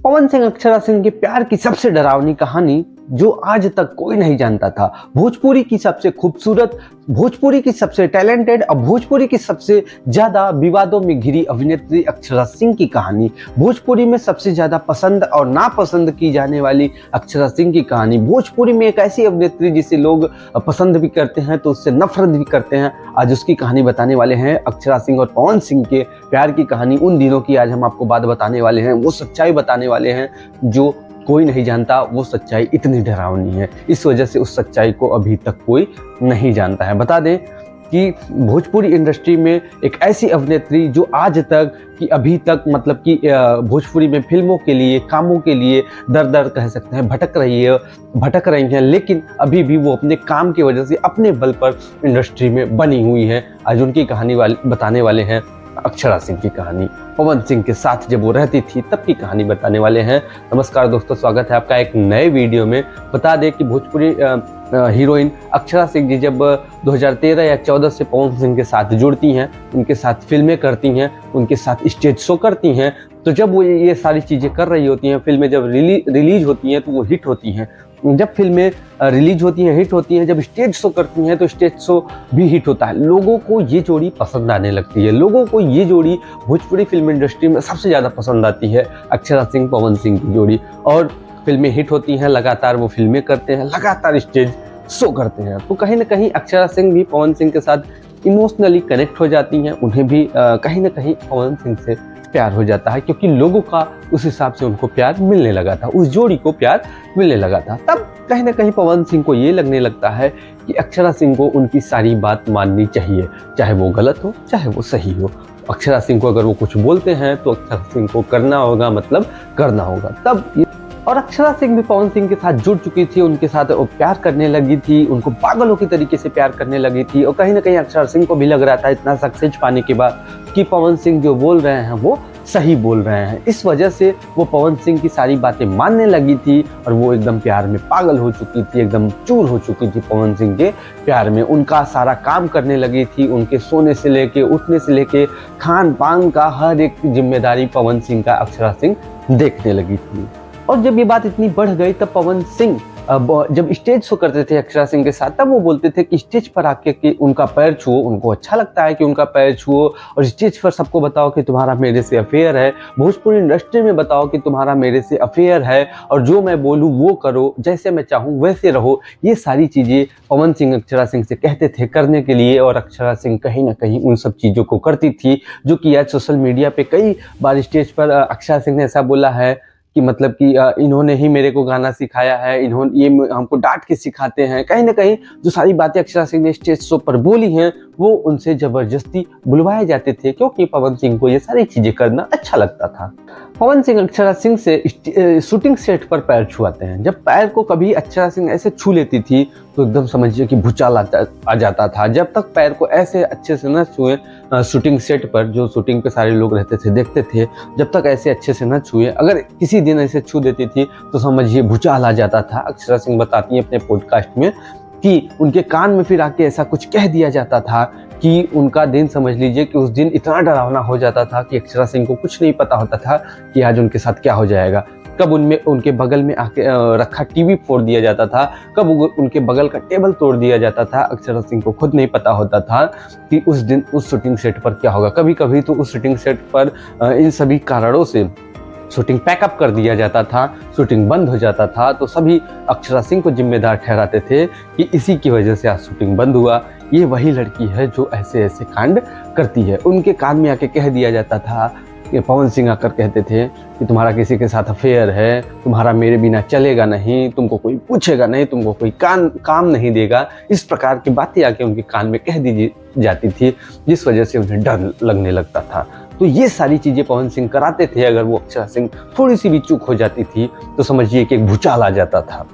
पवन सिंह अक्षरा सिंह के प्यार की सबसे डरावनी कहानी जो आज तक कोई नहीं जानता था। भोजपुरी की सबसे खूबसूरत, भोजपुरी की सबसे टैलेंटेड और भोजपुरी की सबसे ज्यादा विवादों में घिरी अभिनेत्री अक्षरा सिंह की कहानी, भोजपुरी में सबसे ज्यादा पसंद और नापसंद की जाने वाली अक्षरा सिंह की कहानी, भोजपुरी में एक ऐसी अभिनेत्री जिसे लोग पसंद भी करते हैं तो उससे नफरत भी करते हैं। आज उसकी कहानी बताने वाले हैं। अक्षरा सिंह और पवन सिंह के प्यार की कहानी उन दिनों की आज हम आपको बात बताने वाले हैं, वो सच्चाई बताने वाले हैं जो कोई नहीं जानता। वो सच्चाई इतनी डरावनी है, इस वजह से उस सच्चाई को अभी तक कोई नहीं जानता है। बता दें कि भोजपुरी इंडस्ट्री में एक ऐसी अभिनेत्री जो आज तक कि अभी तक मतलब कि भोजपुरी में फिल्मों के लिए, कामों के लिए दर दर कह सकते हैं भटक रही हैं, लेकिन अभी भी वो अपने काम की वजह से अपने बल पर इंडस्ट्री में बनी हुई है। आज उनकी कहानी बताने वाले हैं। अक्षरा सिंह की कहानी पवन सिंह के साथ जब वो रहती थी तब की कहानी बताने वाले हैं। नमस्कार दोस्तों, स्वागत है आपका एक नए वीडियो में। बता दें कि भोजपुरी हीरोइन अक्षरा सिंह जी जब 2013 या 14 से पवन सिंह के साथ जुड़ती हैं, उनके साथ फिल्में करती हैं, उनके साथ स्टेज शो करती हैं, तो जब वो ये सारी चीज़ें कर रही होती हैं, फिल्में जब रिलीज होती हैं तो वो हिट होती हैं। जब फिल्में रिलीज होती हैं, हिट होती हैं, जब स्टेज शो करती हैं तो स्टेज शो भी हिट होता है। लोगों को ये जोड़ी पसंद आने लगती है, लोगों को ये जोड़ी भोजपुरी फिल्म इंडस्ट्री में सबसे ज़्यादा पसंद आती है, अक्षरा सिंह पवन सिंह की जोड़ी। और फिल्में हिट होती हैं, लगातार वो फिल्में करते हैं, लगातार स्टेज शो करते हैं, तो कहीं ना कहीं अक्षरा सिंह भी पवन सिंह के साथ इमोशनली कनेक्ट हो जाती हैं। उन्हें भी कहीं ना कहीं पवन सिंह से प्यार हो जाता है, क्योंकि लोगों का उस हिसाब से उनको प्यार मिलने लगा था, उस जोड़ी को प्यार मिलने लगा था। तब कहीं ना कहीं पवन सिंह को ये लगने लगता है कि अक्षरा सिंह को उनकी सारी बात माननी चाहिए, चाहे वो गलत हो चाहे वो सही हो। अक्षरा सिंह को अगर वो कुछ बोलते हैं तो अक्षरा सिंह को करना होगा, मतलब करना होगा। तब और अक्षरा सिंह भी पवन सिंह के साथ जुड़ चुकी थी, उनके साथ वो प्यार करने लगी थी, उनको पागलों की तरीके से प्यार करने लगी थी। और कहीं ना कहीं अक्षरा सिंह को भी लग रहा था इतना सक्सेस पाने के बाद कि पवन सिंह जो बोल रहे हैं वो सही बोल रहे हैं। इस वजह से वो पवन सिंह की सारी बातें मानने लगी थी और वो एकदम प्यार में पागल हो चुकी थी, एकदम चूर हो चुकी थी पवन सिंह के प्यार में। उनका सारा काम करने लगी थी, उनके सोने से लेके, उठने से लेके, खान पान का हर एक जिम्मेदारी पवन सिंह का अक्षरा सिंह देखने लगी थी। और जब ये बात इतनी बढ़ गई तब पवन सिंह जब स्टेज शो करते थे अक्षरा सिंह के साथ, तब वो बोलते थे कि स्टेज पर आके कि उनका पैर छुओ, उनको अच्छा लगता है कि उनका पैर छुओ, और स्टेज पर सबको बताओ कि तुम्हारा मेरे से अफेयर है, भोजपुरी इंडस्ट्री में बताओ कि तुम्हारा मेरे से अफेयर है, और जो मैं बोलूँ वो करो, जैसे मैं चाहूँ वैसे रहो। ये सारी चीज़ें पवन सिंह अक्षरा सिंह से कहते थे करने के लिए, और अक्षरा सिंह कहीं ना कहीं उन सब चीज़ों को करती थी। जो कि आज सोशल मीडिया पे कई बार स्टेज पर अक्षरा सिंह ने ऐसा बोला है कि मतलब कि इन्होंने ही मेरे को गाना सिखाया है, इन्होंने ये हमको डांट के सिखाते हैं। कहीं ना कहीं जो सारी बातें अक्षरा सिंह ने स्टेज शो पर बोली हैं वो उनसे जबरदस्ती बुलवाए जाते थे, क्योंकि पवन सिंह को ये सारी चीजें करना अच्छा लगता था। पवन सिंह अक्षरा सिंह से शूटिंग सेट पर पैर छुआते हैं। जब पैर को कभी अक्षरा सिंह ऐसे छू लेती थी तो एकदम समझिए कि भूचाल आ जाता था। जब तक पैर को ऐसे अच्छे से न छुए शूटिंग सेट पर, जो शूटिंग पे सारे लोग रहते थे देखते थे, जब तक ऐसे अच्छे से न छुए, अगर किसी दिन ऐसे छू देती थी तो समझिए भूचाल आ जाता था। अक्षरा सिंह बताती हैं अपने पॉडकास्ट में कि उनके कान में फिर आके ऐसा कुछ कह दिया जाता था कि उनका दिन समझ लीजिए कि उस दिन इतना डरावना हो जाता था कि अक्षरा सिंह को कुछ नहीं पता होता था कि आज उनके साथ क्या हो जाएगा। कब उनके बगल में आके रखा टीवी फोड़ दिया जाता था, कब उनके बगल का टेबल तोड़ दिया जाता था। अक्षरा सिंह को खुद नहीं पता होता था कि उस दिन उस शूटिंग सेट पर क्या होगा। कभी कभी तो उस शूटिंग सेट पर इन सभी कारणों से शूटिंग पैकअप कर दिया जाता था, शूटिंग बंद हो जाता था, तो सभी अक्षरा सिंह को जिम्मेदार ठहराते थे कि इसी की वजह से आज शूटिंग बंद हुआ। ये वही लड़की है जो ऐसे ऐसे कांड करती है। उनके कान में आके कह दिया जाता था कि पवन सिंह आकर कहते थे कि तुम्हारा किसी के साथ अफेयर है, तुम्हारा मेरे बिना चलेगा नहीं, तुमको कोई पूछेगा नहीं, तुमको कोई काम नहीं देगा। इस प्रकार की बातें आके उनके कान में कह दी जाती थी, जिस वजह से उन्हें डर लगने लगता था। तो ये सारी चीज़ें पवन सिंह कराते थे। अगर वो अक्षरा सिंह थोड़ी सी भी चूक हो जाती थी तो समझिए कि एक भूचाल आ जाता था।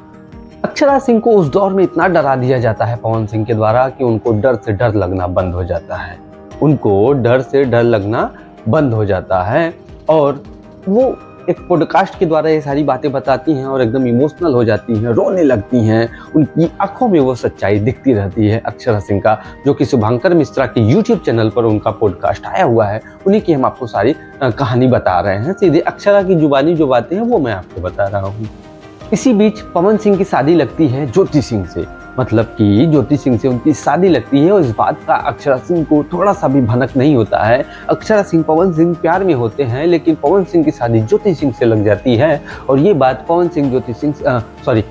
अक्षरा सिंह को उस दौर में इतना डरा दिया जाता है पवन सिंह के द्वारा कि उनको डर से डर लगना बंद हो जाता है, उनको डर से डर लगना बंद हो जाता है। और वो एक पॉडकास्ट के द्वारा ये सारी बातें बताती हैं और एकदम इमोशनल हो जाती हैं, रोने लगती हैं। उनकी आंखों में वो सच्चाई दिखती रहती है अक्षरा सिंह का, जो कि शुभांकर मिश्रा के यूट्यूब चैनल पर उनका पॉडकास्ट आया हुआ है। उन्हीं की हम आपको सारी कहानी बता रहे हैं। सीधे अक्षरा की जुबानी जो बातें हैं वो मैं आपको बता रहा हूँ। इसी बीच पवन सिंह की शादी लगती है ज्योति सिंह से, मतलब कि ज्योति सिंह से उनकी शादी लगती है और इस बात का अक्षरा सिंह को थोड़ा सा भी भनक नहीं होता है। अक्षरा सिंह पवन सिंह प्यार में होते हैं, लेकिन पवन सिंह की शादी ज्योति सिंह से लग जाती है और ये बात पवन सिंह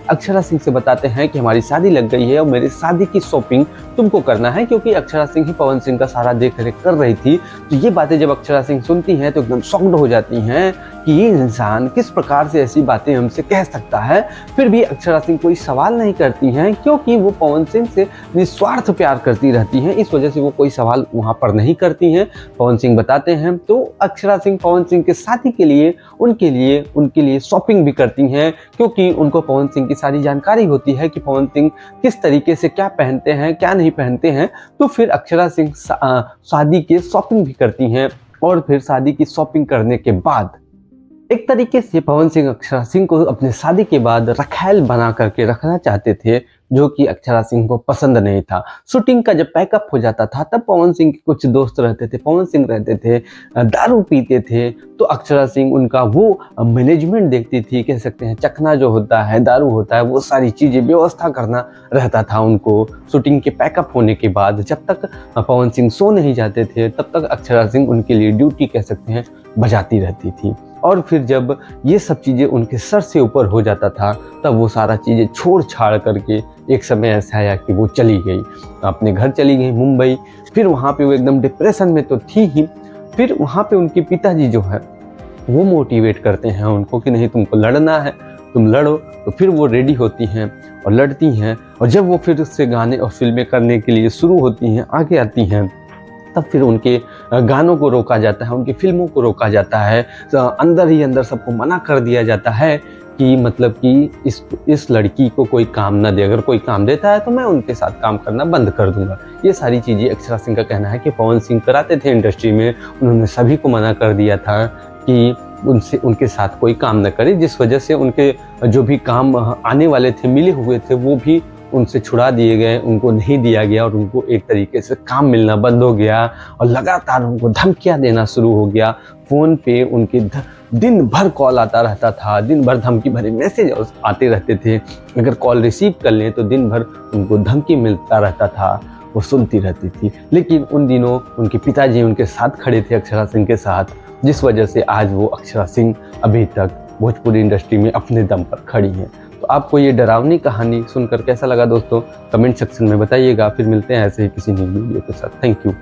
अक्षरा सिंह से बताते हैं कि हमारी शादी लग गई है और मेरी शादी की शॉपिंग तुमको करना है, क्योंकि अक्षरा सिंह ही पवन सिंह का सारा देख रेख कर रही थी। तो ये बातें जब अक्षरा सिंह सुनती हैं तो एकदम शॉक्ड हो जाती हैं कि ये इंसान किस प्रकार से ऐसी बातें हमसे कह सकता है। फिर भी अक्षरा सिंह कोई सवाल नहीं करती हैं, क्योंकि वो पवन सिंह से निस्वार्थ प्यार करती रहती हैं। इस वजह से वो कोई सवाल वहाँ पर नहीं करती हैं। पवन सिंह बताते हैं तो अक्षरा सिंह पवन सिंह के शादी के लिए उनके लिए शॉपिंग भी करती हैं, क्योंकि उनको पवन सिंह की सारी जानकारी होती है कि पवन सिंह किस तरीके से क्या पहनते हैं क्या नहीं पहनते हैं। तो फिर अक्षरा सिंह शादी की शॉपिंग भी करती हैं और फिर शादी की शॉपिंग करने के बाद एक तरीके से पवन सिंह अक्षरा सिंह को अपने शादी के बाद रखैल बना करके रखना चाहते थे, जो कि अक्षरा सिंह को पसंद नहीं था। शूटिंग का जब पैकअप हो जाता था तब पवन सिंह के कुछ दोस्त रहते थे, पवन सिंह रहते थे, दारू पीते थे। तो अक्षरा सिंह उनका वो मैनेजमेंट देखती थी, कह सकते हैं चखना जो होता है, दारू होता है, वो सारी चीज़ें व्यवस्था करना रहता था उनको। शूटिंग के पैकअप होने के बाद जब तक पवन सिंह सो नहीं जाते थे तब तक अक्षरा सिंह उनके लिए ड्यूटी कह सकते हैं बजाती रहती थी। और फिर जब ये सब चीज़ें उनके सर से ऊपर हो जाता था तब वो सारा चीज़ें छोड़ छाड़ करके एक समय ऐसा आया कि वो चली गई, अपने घर चली गई मुंबई। फिर वहाँ पे वो एकदम डिप्रेशन में तो थी ही। फिर वहाँ पे उनके पिताजी जो है वो मोटिवेट करते हैं उनको कि नहीं तुमको लड़ना है, तुम लड़ो। तो फिर वो रेडी होती हैं और लड़ती हैं, और जब वो फिर उससे गाने और फिल्में करने के लिए शुरू होती हैं, आगे आती हैं, तब फिर उनके गानों को रोका जाता है, उनकी फिल्मों को रोका जाता है। अंदर ही अंदर सबको मना कर दिया जाता है कि मतलब कि इस लड़की को कोई काम ना दे, अगर कोई काम देता है तो मैं उनके साथ काम करना बंद कर दूंगा। ये सारी चीज़ें अक्षरा सिंह का कहना है कि पवन सिंह कराते थे इंडस्ट्री में। उन्होंने सभी को मना कर दिया था कि उनके साथ कोई काम न करे, जिस वजह से उनके जो भी काम आने वाले थे, मिले हुए थे, वो भी उनसे छुड़ा दिए गए, उनको नहीं दिया गया और उनको एक तरीके से काम मिलना बंद हो गया और लगातार उनको धमकियां देना शुरू हो गया। फ़ोन पे उनके दिन भर कॉल आता रहता था, दिन भर धमकी भरे मैसेज आते रहते थे। अगर कॉल रिसीव कर लें तो दिन भर उनको धमकी मिलता रहता था, वो सुनती रहती थी। लेकिन उन दिनों उनके पिताजी उनके साथ खड़े थे अक्षरा सिंह के साथ, जिस वजह से आज वो अक्षरा सिंह अभी तक भोजपुरी इंडस्ट्री में अपने दम पर खड़ी हैं। तो आपको ये डरावनी कहानी सुनकर कैसा लगा दोस्तों, कमेंट सेक्शन में बताइएगा। फिर मिलते हैं ऐसे ही किसी नई वीडियो के साथ। Thank you.